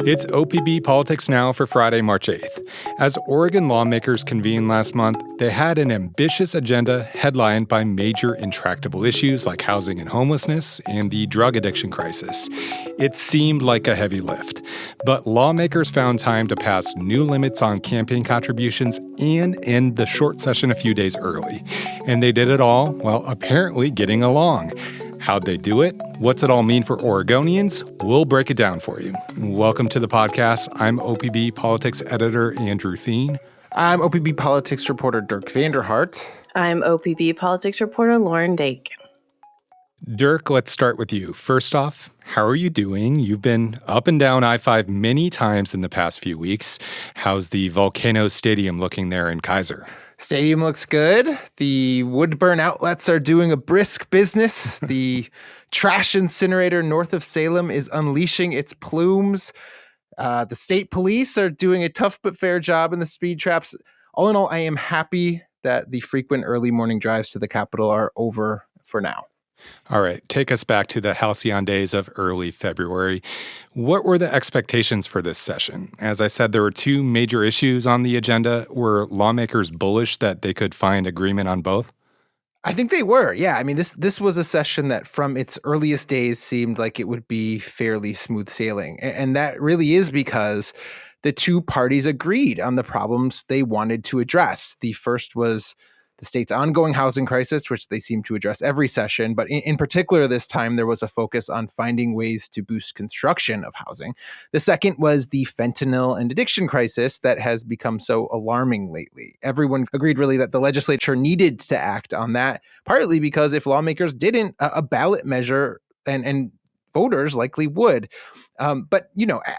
It's OPB Politics Now for Friday, March 8th. As Oregon lawmakers convened last month, they had an ambitious agenda headlined by major intractable issues like housing and homelessness and the drug addiction crisis. It seemed like a heavy lift, but lawmakers found time to pass new limits on campaign contributions and end the short session a few days early. And they did it all while apparently getting along. How'd they do it? What's it all mean for Oregonians? We'll break it down for you. Welcome to the podcast. I'm OPB Politics Editor Andrew Theen. I'm OPB Politics reporter Dirk Vanderhart. I'm OPB Politics reporter Lauren Dake. Dirk, let's start with you. First off, how are you doing? You've been up and down I-5 many times in the past few weeks. How's the Volcano Stadium looking there in Kaiser? Stadium looks good. The wood-burn outlets are doing a brisk business. The trash incinerator north of Salem is unleashing its plumes. The state police are doing a tough but fair job in the speed traps. All in all, I am happy that the frequent early morning drives to the Capitol are over for now. All right, take us back to the halcyon days of early February. What were the expectations for this session? As I said, there were two major issues on the agenda. Were lawmakers bullish that they could find agreement on both? I think they were, yeah. I mean, this was a session that from its earliest days seemed like it would be fairly smooth sailing. And that really is because the two parties agreed on the problems they wanted to address. The first was the state's ongoing housing crisis, which they seem to address every session. But in particular, this time, there was a focus on finding ways to boost construction of housing. The second was the fentanyl and addiction crisis that has become so alarming lately. Everyone agreed really that the legislature needed to act on that, partly because if lawmakers didn't, a ballot measure and voters likely would. But,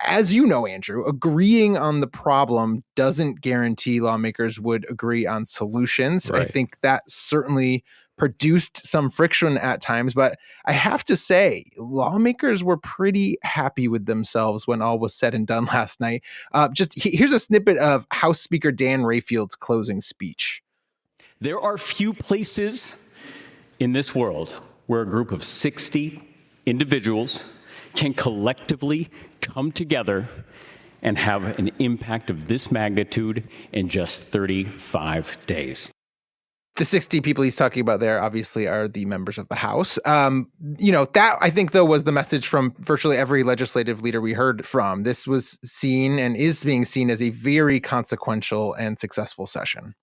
as you know, Andrew, agreeing on the problem doesn't guarantee lawmakers would agree on solutions. Right. I think that certainly produced some friction at times. But I have to say, lawmakers were pretty happy with themselves when all was said and done last night. Here's a snippet of House Speaker Dan Rayfield's closing speech. There are few places in this world where a group of 60 individuals can collectively come together and have an impact of this magnitude in just 35 days. The 60 people he's talking about there obviously are the members of the House. That I think, though, was the message from virtually every legislative leader we heard from. This was seen and is being seen as a very consequential and successful session.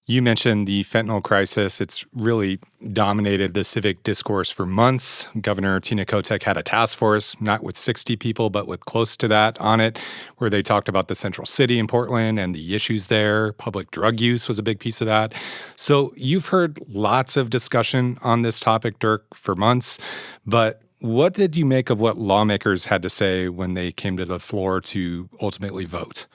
You mentioned the fentanyl crisis. It's really dominated the civic discourse for months. Governor Tina Kotek had a task force, not with 60 people, but with close to that on it, where they talked about the central city in Portland and the issues there. Public drug use was a big piece of that. So you've heard lots of discussion on this topic, Dirk, for months. But what did you make of what lawmakers had to say when they came to the floor to ultimately vote?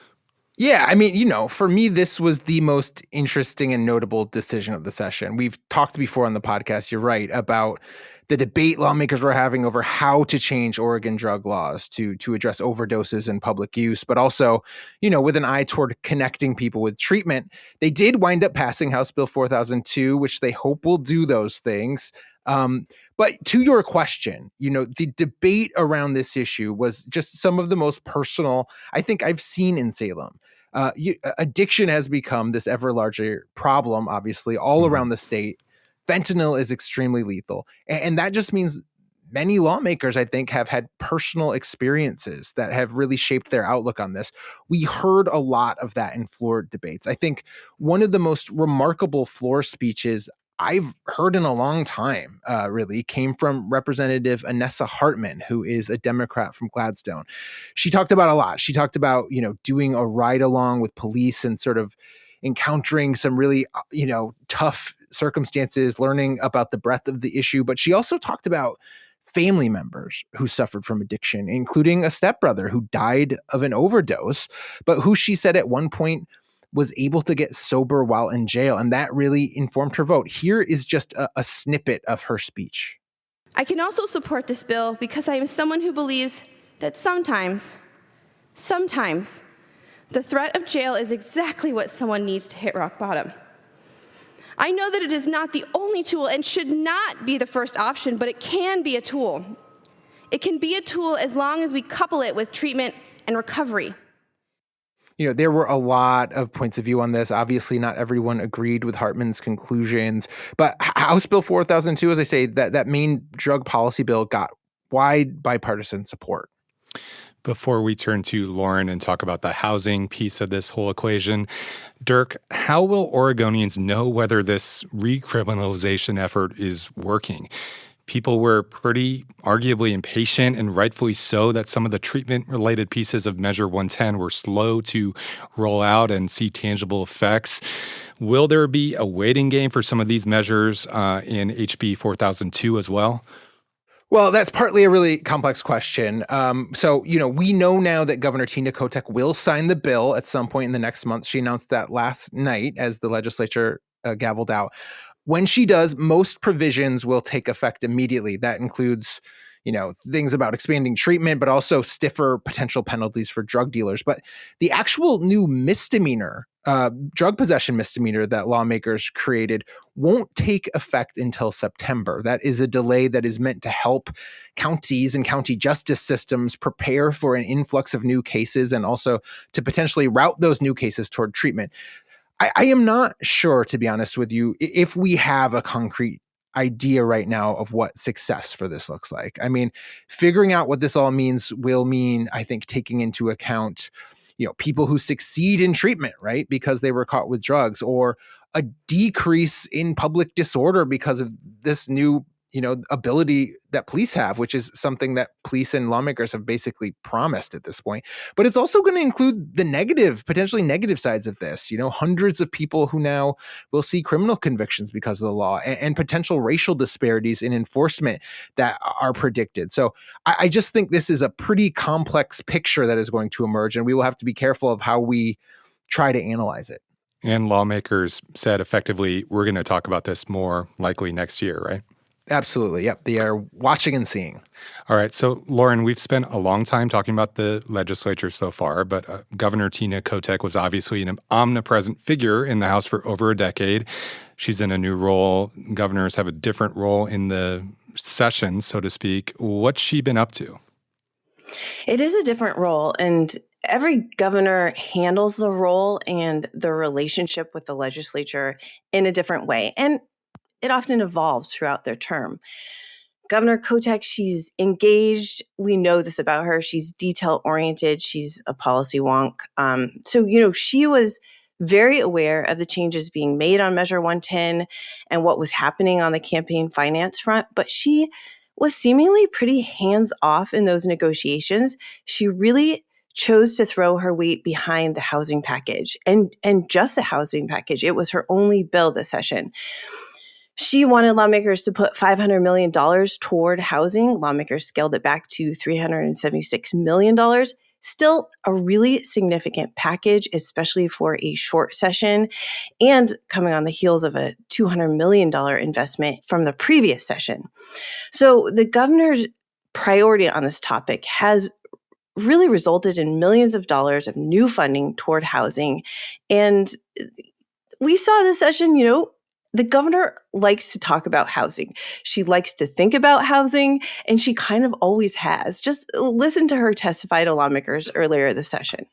Yeah, I mean, for me, this was the most interesting and notable decision of the session. We've talked before on the podcast, you're right, about the debate lawmakers were having over how to change Oregon drug laws to address overdoses and public use, but also, with an eye toward connecting people with treatment. They did wind up passing House Bill 4002, which they hope will do those things. But to your question, the debate around this issue was just some of the most personal I think I've seen in Salem. Addiction has become this ever larger problem, obviously, all around the state. Fentanyl is extremely lethal. And that just means many lawmakers, I think, have had personal experiences that have really shaped their outlook on this. We heard a lot of that in floor debates. I think one of the most remarkable floor speeches I've heard in a long time, really, came from Representative Anessa Hartman, who is a Democrat from Gladstone. She talked about a lot. She talked about, doing a ride along with police and sort of encountering some really, tough circumstances, learning about the breadth of the issue. But she also talked about family members who suffered from addiction, including a stepbrother who died of an overdose, but who she said at one point was able to get sober while in jail. And that really informed her vote. Here is just a snippet of her speech. I can also support this bill because I am someone who believes that sometimes, the threat of jail is exactly what someone needs to hit rock bottom. I know that it is not the only tool and should not be the first option, but it can be a tool. It can be a tool as long as we couple it with treatment and recovery. There were a lot of points of view on this. Obviously, not everyone agreed with Hartman's conclusions, but House Bill 4002, as I say, that main drug policy bill got wide bipartisan support. Before we turn to Lauren and talk about the housing piece of this whole equation, Dirk, how will Oregonians know whether this recriminalization effort is working? People were pretty arguably impatient, and rightfully so, that some of the treatment-related pieces of Measure 110 were slow to roll out and see tangible effects. Will there be a waiting game for some of these measures in HB 4002 as well? Well, that's partly a really complex question. We know now that Governor Tina Kotek will sign the bill at some point in the next month. She announced that last night as the legislature gavelled out. When she does, most provisions will take effect immediately. That includes, things about expanding treatment, but also stiffer potential penalties for drug dealers. But the actual new misdemeanor, drug possession misdemeanor that lawmakers created won't take effect until September. That is a delay that is meant to help counties and county justice systems prepare for an influx of new cases and also to potentially route those new cases toward treatment. I am not sure, to be honest with you, if we have a concrete idea right now of what success for this looks like. I mean, figuring out what this all means will mean, I think, taking into account, people who succeed in treatment, right, because they were caught with drugs, or a decrease in public disorder because of this new, ability that police have, which is something that police and lawmakers have basically promised at this point. But it's also going to include the potentially negative sides of this, hundreds of people who now will see criminal convictions because of the law and potential racial disparities in enforcement that are predicted. So I just think this is a pretty complex picture that is going to emerge, and we will have to be careful of how we try to analyze it. And lawmakers said effectively, we're going to talk about this more likely next year, right? Absolutely. Yep. They are watching and seeing. All right. So, Lauren, we've spent a long time talking about the legislature so far, but Governor Tina Kotek was obviously an omnipresent figure in the House for over a decade. She's in a new role. Governors have a different role in the session, so to speak. What's she been up to? It is a different role, and every governor handles the role and the relationship with the legislature in a different way. And it often evolves throughout their term. Governor Kotek, she's engaged. We know this about her. She's detail-oriented. She's a policy wonk. She was very aware of the changes being made on Measure 110 and what was happening on the campaign finance front, but she was seemingly pretty hands-off in those negotiations. She really chose to throw her weight behind the housing package and just the housing package. It was her only bill this session. She wanted lawmakers to put $500 million toward housing. Lawmakers scaled it back to $376 million. Still a really significant package, especially for a short session, and coming on the heels of a $200 million investment from the previous session. So the governor's priority on this topic has really resulted in millions of dollars of new funding toward housing. And we saw this session, the governor likes to talk about housing. She likes to think about housing, and she kind of always has. Just listen to her testify to lawmakers earlier this session.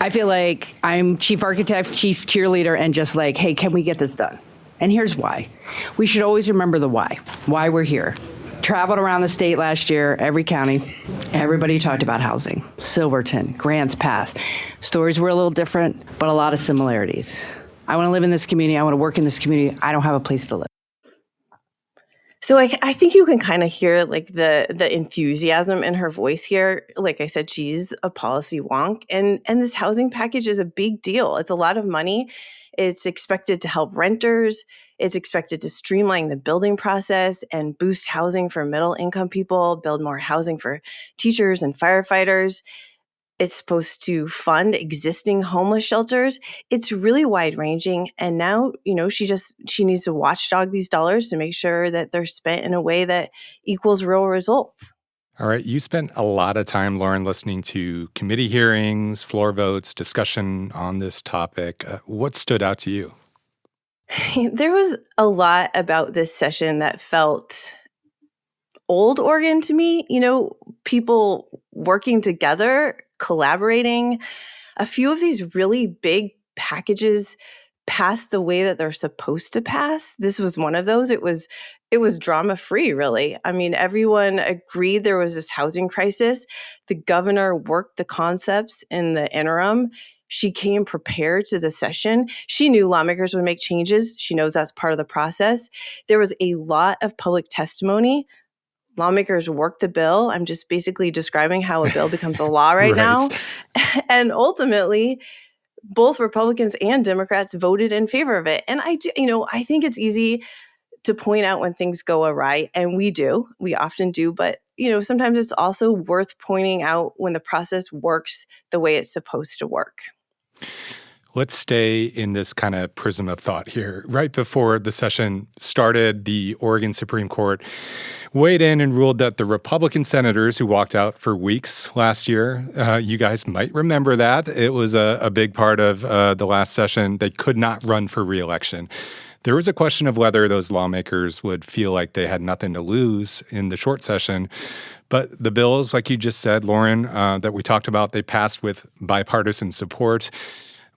I feel like I'm chief architect, chief cheerleader, and just like, hey, can we get this done? And here's why. We should always remember the why we're here. Traveled around the state last year, every county, everybody talked about housing. Silverton, Grants Pass. Stories were a little different, but a lot of similarities. I want to live in this community. I want to work in this community. I don't have a place to live. So I think you can kind of hear like the enthusiasm in her voice here. Like I said, she's a policy wonk, and this housing package is a big deal. It's a lot of money. It's expected to help renters. It's expected to streamline the building process and boost housing for middle income people, build more housing for teachers and firefighters. It's supposed to fund existing homeless shelters. It's really wide ranging. And now, she needs to watchdog these dollars to make sure that they're spent in a way that equals real results. All right. You spent a lot of time, Lauren, listening to committee hearings, floor votes, discussion on this topic. What stood out to you? There was a lot about this session that felt old Oregon to me. People working together, collaborating. A few of these really big packages passed the way that they're supposed to pass. This was one of those. It was drama-free, really. I mean, everyone agreed there was this housing crisis. The governor worked the concepts in the interim. She came prepared to the session. She knew lawmakers would make changes. She knows that's part of the process. There was a lot of public testimony. Lawmakers worked the bill. I'm just basically describing how a bill becomes a law right now. And ultimately, both Republicans and Democrats voted in favor of it. And I think it's easy to point out when things go awry, and we often do, but sometimes it's also worth pointing out when the process works the way it's supposed to work. Let's stay in this kind of prism of thought here. Right before the session started, the Oregon Supreme Court weighed in and ruled that the Republican senators who walked out for weeks last year, you guys might remember that. It was a big part of the last session. They could not run for re-election. There was a question of whether those lawmakers would feel like they had nothing to lose in the short session. But the bills, like you just said, Lauren, that we talked about, they passed with bipartisan support.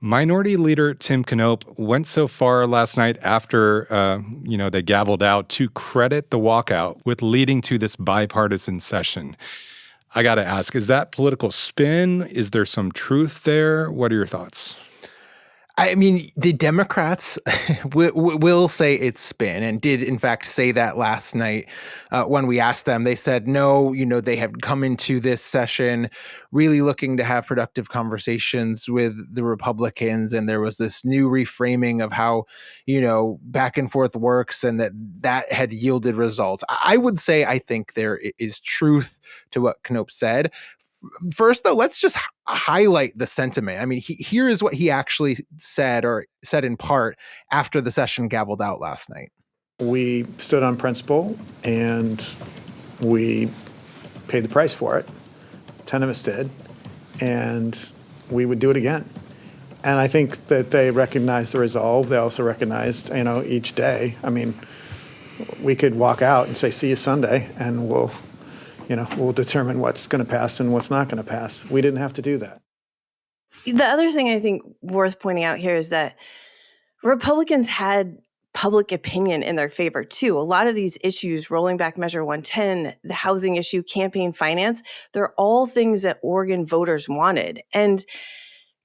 Minority Leader Tim Knopp went so far last night after, they gavelled out to credit the walkout with leading to this bipartisan session. I got to ask, is that political spin? Is there some truth there? What are your thoughts? I mean, the Democrats will say it's spin, and did in fact say that last night when we asked them. They said no, they had come into this session really looking to have productive conversations with the Republicans, and there was this new reframing of how, back and forth works, and that had yielded results. I would say I think there is truth to what Knopp said. First, though, let's just highlight the sentiment. I mean, here is what he actually said in part after the session gavelled out last night. We stood on principle and we paid the price for it. 10 of us did. And we would do it again. And I think that they recognized the resolve. They also recognized, each day. I mean, we could walk out and say, see you Sunday, and we'll determine what's going to pass and what's not going to pass. We didn't have to do that. The other thing I think worth pointing out here is that Republicans had public opinion in their favor, too. A lot of these issues, rolling back Measure 110, the housing issue, campaign finance, they're all things that Oregon voters wanted. And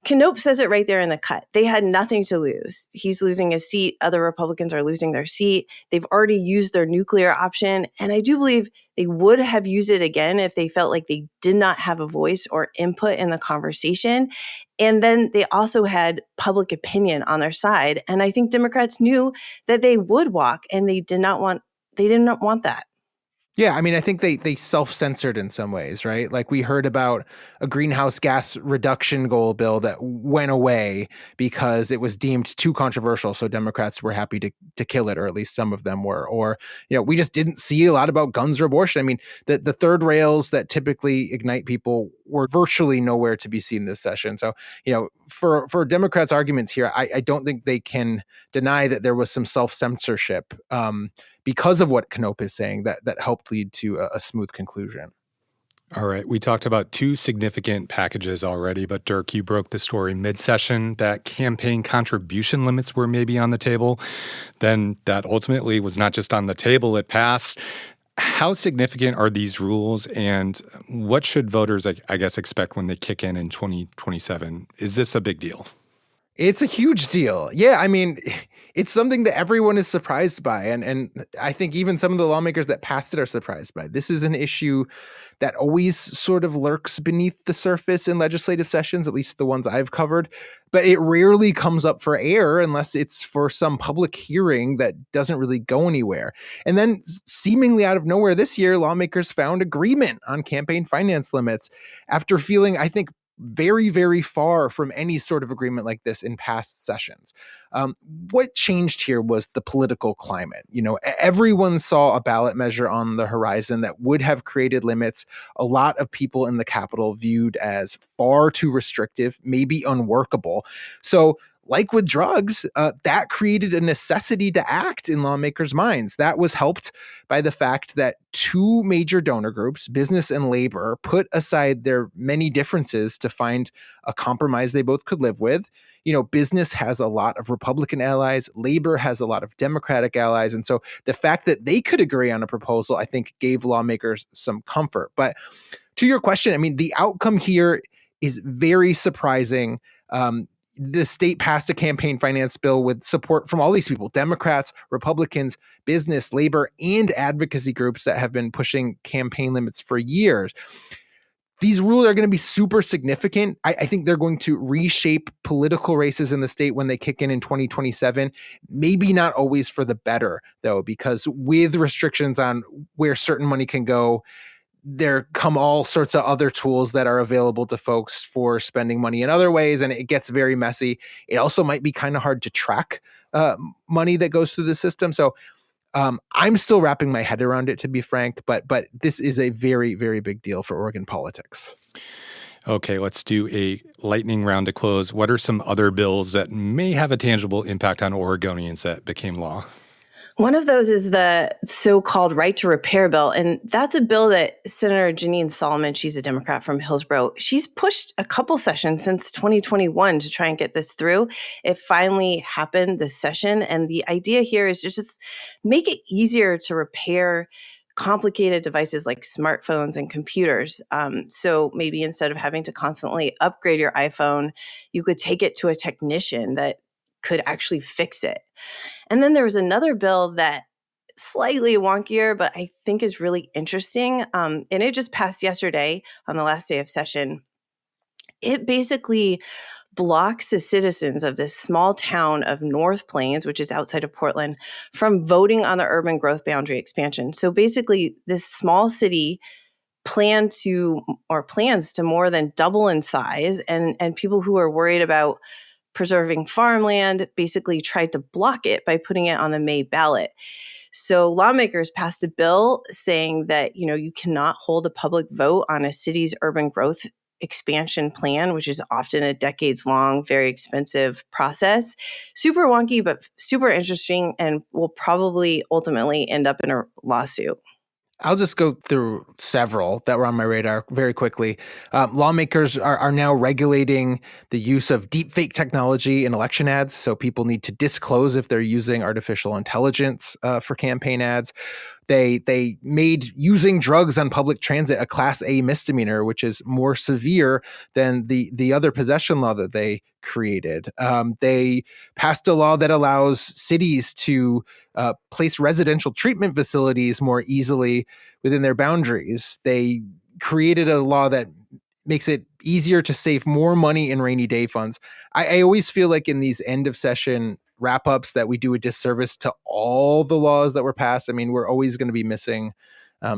Knopp says it right there in the cut. They had nothing to lose. He's losing his seat. Other Republicans are losing their seat. They've already used their nuclear option. And I do believe they would have used it again if they felt like they did not have a voice or input in the conversation. And then they also had public opinion on their side. And I think Democrats knew that they would walk, and they did not want that. Yeah, I mean, I think they self-censored in some ways, right? Like, we heard about a greenhouse gas reduction goal bill that went away because it was deemed too controversial, so Democrats were happy to kill it, or at least some of them were. Or, we just didn't see a lot about guns or abortion. I mean, the third rails that typically ignite people were virtually nowhere to be seen this session. So, for Democrats' arguments here, I don't think they can deny that there was some self-censorship because of what Knopp is saying that helped lead to a smooth conclusion. All right. We talked about two significant packages already, but Dirk, you broke the story mid-session that campaign contribution limits were maybe on the table. Then that ultimately was not just on the table, it passed. How significant are these rules, and what should voters, I guess, expect when they kick in 2027? Is this a big deal? It's a huge deal. Yeah, I mean, it's something that everyone is surprised by. And I think even some of the lawmakers that passed it are surprised by. This is an issue that always sort of lurks beneath the surface in legislative sessions, at least the ones I've covered. But it rarely comes up for air unless it's for some public hearing that doesn't really go anywhere. And then seemingly out of nowhere this year, lawmakers found agreement on campaign finance limits after feeling, I think, very, very far from any sort of agreement like this in past sessions. What changed here was the political climate. Everyone saw a ballot measure on the horizon that would have created limits a lot of people in the Capitol viewed as far too restrictive, maybe unworkable. So like with drugs, that created a necessity to act in lawmakers' minds. That was helped by the fact that two major donor groups, business and labor, put aside their many differences to find a compromise they both could live with. Business has a lot of Republican allies, labor has a lot of Democratic allies. And so the fact that they could agree on a proposal, I think, gave lawmakers some comfort. But to your question, I mean, the outcome here is very surprising. The state passed a campaign finance bill with support from all these people, Democrats, Republicans, business, labor, and advocacy groups that have been pushing campaign limits for years. These rules are going to be super significant. I think they're going to reshape political races in the state when they kick in 2027. Maybe not always for the better, though, because with restrictions on where certain money can go, there come all sorts of other tools that are available to folks for spending money in other ways, and it gets very messy. It also might be kind of hard to track money that goes through the system. So I'm still wrapping my head around it, to be frank, but this is a very, very big deal for Oregon politics. Okay, let's do a lightning round to close. What are some other bills that may have a tangible impact on Oregonians that became law? One of those is the so-called right to repair bill. And that's a bill that Senator Janine Solomon, she's a Democrat from Hillsborough, she's pushed a couple sessions since 2021 to try and get this through. It finally happened this session. And the idea here is just make it easier to repair complicated devices like smartphones and computers. So maybe instead of having to constantly upgrade your iPhone, you could take it to a technician that could actually fix it. And then there was another bill that slightly wonkier, but I think is really interesting. And it just passed yesterday on the last day of session. It basically blocks the citizens of this small town of North Plains, which is outside of Portland, from voting on the urban growth boundary expansion. So basically, this small city plans to more than double in size, and people who are worried about preserving farmland basically tried to block it by putting it on the May ballot. So lawmakers passed a bill saying that, you cannot hold a public vote on a city's urban growth expansion plan, which is often a decades-long, very expensive process. Super wonky, but super interesting, and will probably ultimately end up in a lawsuit. I'll just go through several that were on my radar very quickly. Lawmakers are now regulating the use of deepfake technology in election ads. So people need to disclose if they're using artificial intelligence for campaign ads. They made using drugs on public transit a Class A misdemeanor, which is more severe than the other possession law that they created. They passed a law that allows cities to place residential treatment facilities more easily within their boundaries. They created a law that makes it easier to save more money in rainy day funds. I always feel like in these end of session wrap-ups that we do a disservice to all the laws that were passed. I mean, we're always going to be missing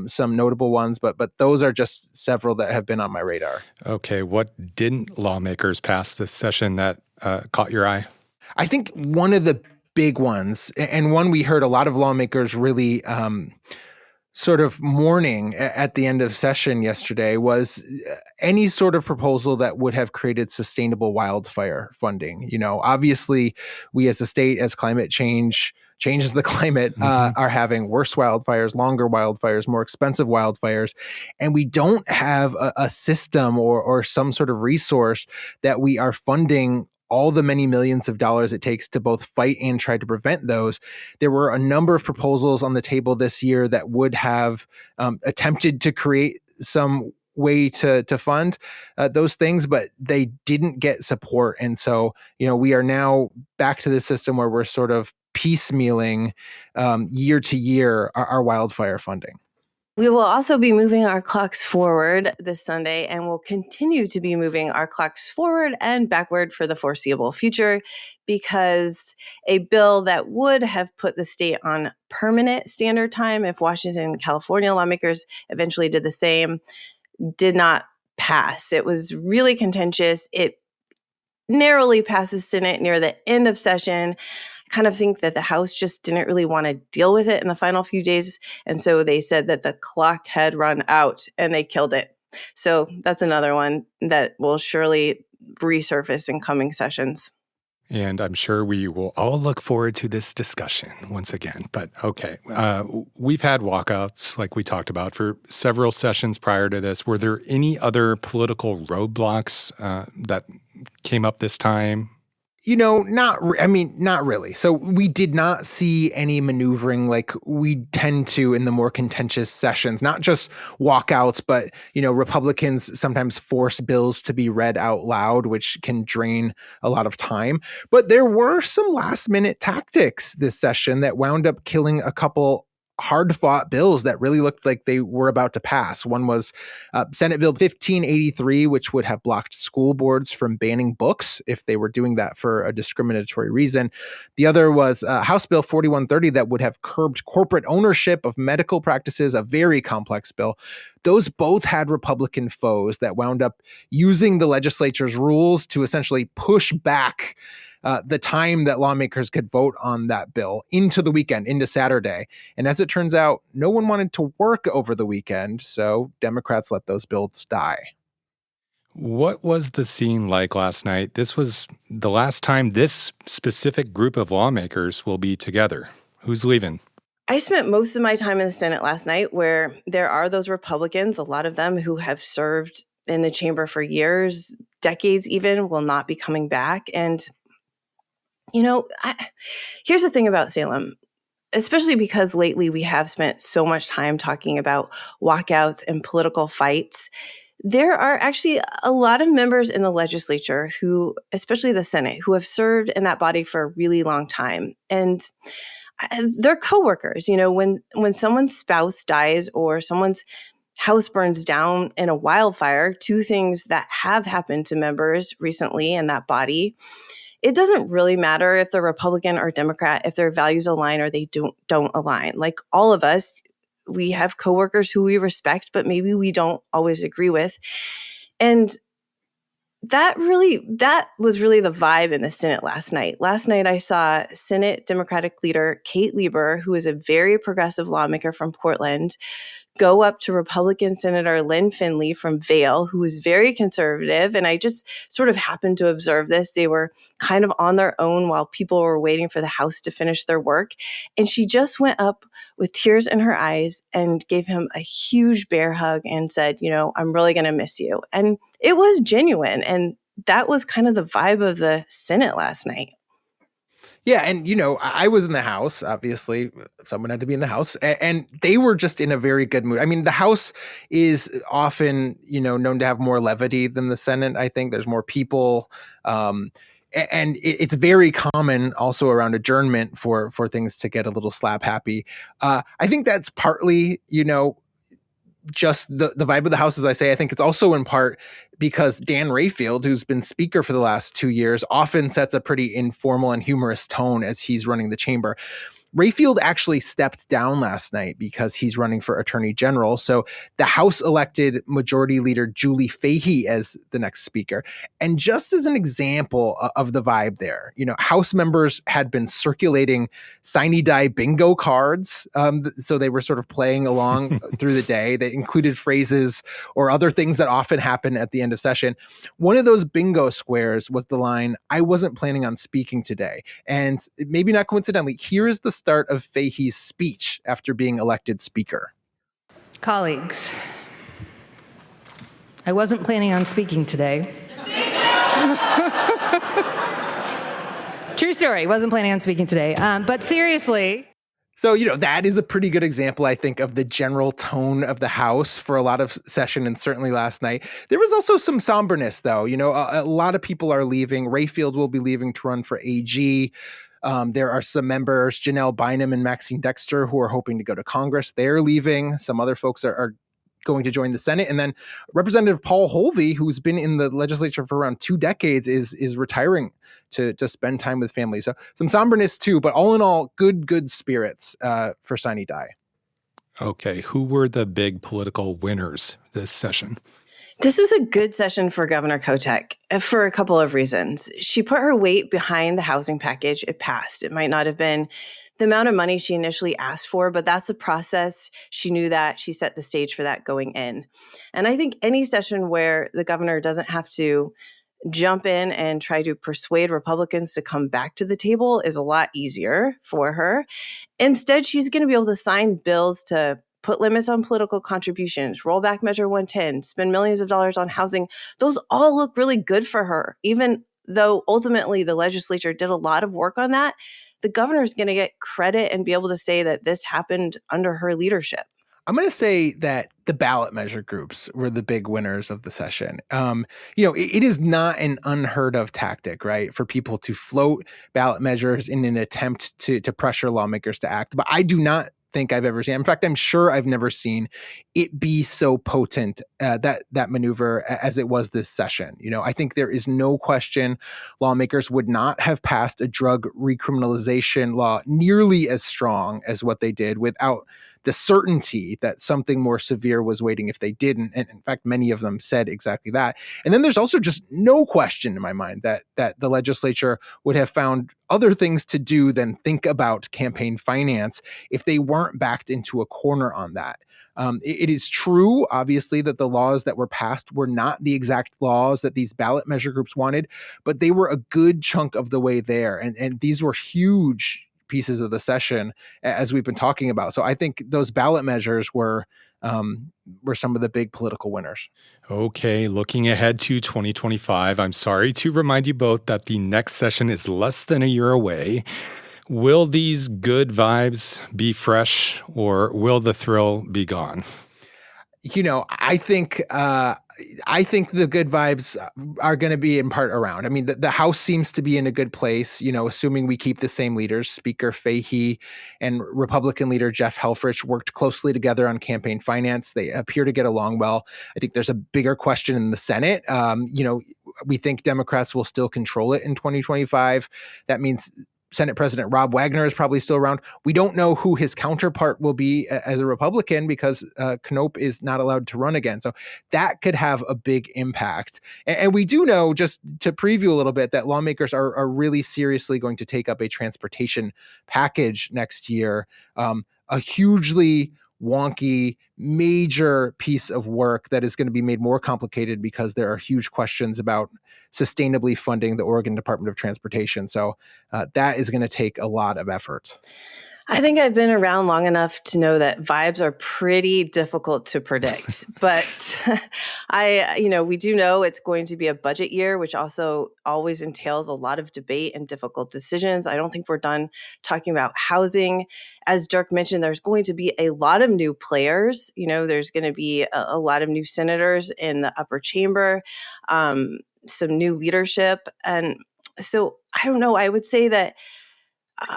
some notable ones, but those are just several that have been on my radar. Okay, what didn't lawmakers pass this session that caught your eye? I think one of the big ones, and one we heard a lot of lawmakers really sort of mourning at the end of session yesterday, was any sort of proposal that would have created sustainable wildfire funding. Obviously, we as a state, as climate change changes the climate, are having worse wildfires, longer wildfires, more expensive wildfires. And we don't have a system or some sort of resource that we are funding all the many millions of dollars it takes to both fight and try to prevent those. There were a number of proposals on the table this year that would have attempted to create some way to fund those things, but they didn't get support. And so, we are now back to the system where we're sort of piecemealing year to year our wildfire funding. We will also be moving our clocks forward this Sunday, and we'll continue to be moving our clocks forward and backward for the foreseeable future, because a bill that would have put the state on permanent standard time, if Washington and California lawmakers eventually did the same, did not pass. It was really contentious. It narrowly passed the Senate near the end of session. I kind of think that the House just didn't really want to deal with it in the final few days. And so they said that the clock had run out and they killed it. So that's another one that will surely resurface in coming sessions. And I'm sure we will all look forward to this discussion once again. But okay, we've had walkouts, like we talked about, for several sessions prior to this. Were there any other political roadblocks that came up this time? Not really. So we did not see any maneuvering like we tend to in the more contentious sessions, not just walkouts, but, Republicans sometimes force bills to be read out loud, which can drain a lot of time. But there were some last minute tactics this session that wound up killing a couple hard-fought bills that really looked like they were about to pass. One was Senate Bill 1583, which would have blocked school boards from banning books if they were doing that for a discriminatory reason. The other was House Bill 4130 that would have curbed corporate ownership of medical practices, a very complex bill. Those both had Republican foes that wound up using the legislature's rules to essentially push back the time that lawmakers could vote on that bill into the weekend, into Saturday. And as it turns out, no one wanted to work over the weekend, so Democrats let those bills die. What was the scene like last night? This was the last time this specific group of lawmakers will be together. Who's leaving? I spent most of my time in the Senate last night where there are those Republicans, a lot of them who have served in the chamber for years, decades even, will not be coming back. And here's the thing about Salem, especially because lately we have spent so much time talking about walkouts and political fights. There are actually a lot of members in the legislature who, especially the Senate, who have served in that body for a really long time. And they're coworkers. When someone's spouse dies or someone's house burns down in a wildfire, two things that have happened to members recently in that body, it doesn't really matter if they're Republican or Democrat, if their values align or they don't align. Like all of us, we have coworkers who we respect, but maybe we don't always agree with. And that was really the vibe in the Senate last night. Last night, I saw Senate Democratic leader Kate Lieber, who is a very progressive lawmaker from Portland, go up to Republican Senator Lynn Finley from Vail, who is very conservative. And I just sort of happened to observe this. They were kind of on their own while people were waiting for the House to finish their work. And she just went up with tears in her eyes and gave him a huge bear hug and said, I'm really going to miss you. And it was genuine. And that was kind of the vibe of the Senate last night. Yeah. And, I was in the House, obviously. Someone had to be in the House. And they were just in a very good mood. I mean, the House is often, known to have more levity than the Senate. I think there's more people. And it's very common also around adjournment for things to get a little slap happy. I think that's partly, just the vibe of the House, as I say. I think it's also in part because Dan Rayfield, who's been Speaker for the last 2 years, often sets a pretty informal and humorous tone as he's running the chamber. Rayfield actually stepped down last night because he's running for Attorney General. So the House elected Majority Leader Julie Fahey as the next speaker. And just as an example of the vibe there, House members had been circulating Sine Die bingo cards. So they were sort of playing along through the day. They included phrases or other things that often happen at the end of session. One of those bingo squares was the line, "I wasn't planning on speaking today." And maybe not coincidentally, here is the start of Fahey's speech after being elected speaker. Colleagues, I wasn't planning on speaking today. True story, wasn't planning on speaking today. But seriously. So, that is a pretty good example, I think, of the general tone of the House for a lot of session and certainly last night. There was also some somberness, though. A lot of people are leaving. Rayfield will be leaving to run for AG. There are some members, Janelle Bynum and Maxine Dexter, who are hoping to go to Congress. They're leaving. Some other folks are going to join the Senate. And then Representative Paul Holvey, who's been in the legislature for around 2 decades, is retiring to spend time with family. So some somberness too, but all in all, good spirits for Sine Die. Okay, who were the big political winners this session? This was a good session for Governor Kotek for a couple of reasons. She put her weight behind the housing package. It passed. It might not have been the amount of money she initially asked for, but that's the process. She knew that. She set the stage for that going in. And I think any session where the governor doesn't have to jump in and try to persuade Republicans to come back to the table is a lot easier for her. Instead, she's going to be able to sign bills to put limits on political contributions, roll back Measure 110, spend millions of dollars on housing. Those all look really good for her, even though ultimately the legislature did a lot of work on that. The governor is going to get credit and be able to say that this happened under her leadership. I'm going to say that the ballot measure groups were the big winners of the session. It is not an unheard of tactic, right, for people to float ballot measures in an attempt to pressure lawmakers to act. But I do not think I've ever seen. In fact, I'm sure I've never seen it be so potent, that maneuver, as it was this session. I think there is no question lawmakers would not have passed a drug recriminalization law nearly as strong as what they did without the certainty that something more severe was waiting if they didn't. And in fact, many of them said exactly that. And then there's also just no question in my mind that the legislature would have found other things to do than think about campaign finance if they weren't backed into a corner on that. It is true, obviously, that the laws that were passed were not the exact laws that these ballot measure groups wanted, but they were a good chunk of the way there. And these were huge pieces of the session, as we've been talking about. So I think those ballot measures were some of the big political winners. Okay, looking ahead to 2025, I'm sorry to remind you both that the next session is less than a year away. Will these good vibes be fresh, or will the thrill be gone? I think the good vibes are going to be in part around. I mean, the House seems to be in a good place, assuming we keep the same leaders. Speaker Fahey and Republican leader Jeff Helfrich worked closely together on campaign finance. They appear to get along well. I think there's a bigger question in the Senate. We think Democrats will still control it in 2025. That means Senate President Rob Wagner is probably still around. We don't know who his counterpart will be as a Republican because Knope is not allowed to run again. So that could have a big impact. And we do know, just to preview a little bit, that lawmakers are really seriously going to take up a transportation package next year, a hugely wonky, major piece of work that is going to be made more complicated because there are huge questions about sustainably funding the Oregon Department of Transportation. So that is going to take a lot of effort. I think I've been around long enough to know that vibes are pretty difficult to predict. But we do know it's going to be a budget year, which also always entails a lot of debate and difficult decisions. I don't think we're done talking about housing. As Dirk mentioned, there's going to be a lot of new players. There's going to be a lot of new senators in the upper chamber, some new leadership. And so I don't know. I would say that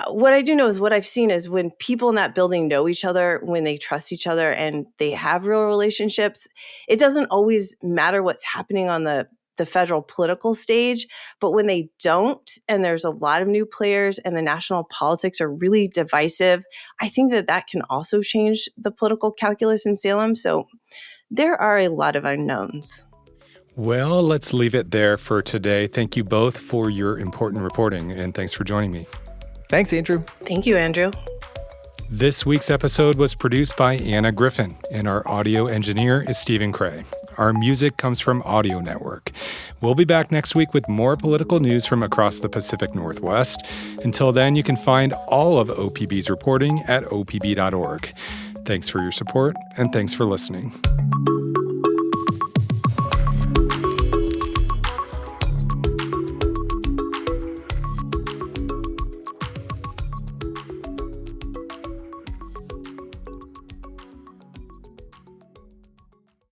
what I do know is what I've seen is when people in that building know each other, when they trust each other and they have real relationships, it doesn't always matter what's happening on the federal political stage. But when they don't, and there's a lot of new players and the national politics are really divisive, I think that can also change the political calculus in Salem. So there are a lot of unknowns. Well, let's leave it there for today. Thank you both for your important reporting, and thanks for joining me. Thanks, Andrew. Thank you, Andrew. This week's episode was produced by Anna Griffin, and our audio engineer is Stephen Cray. Our music comes from Audio Network. We'll be back next week with more political news from across the Pacific Northwest. Until then, you can find all of OPB's reporting at opb.org. Thanks for your support, and thanks for listening.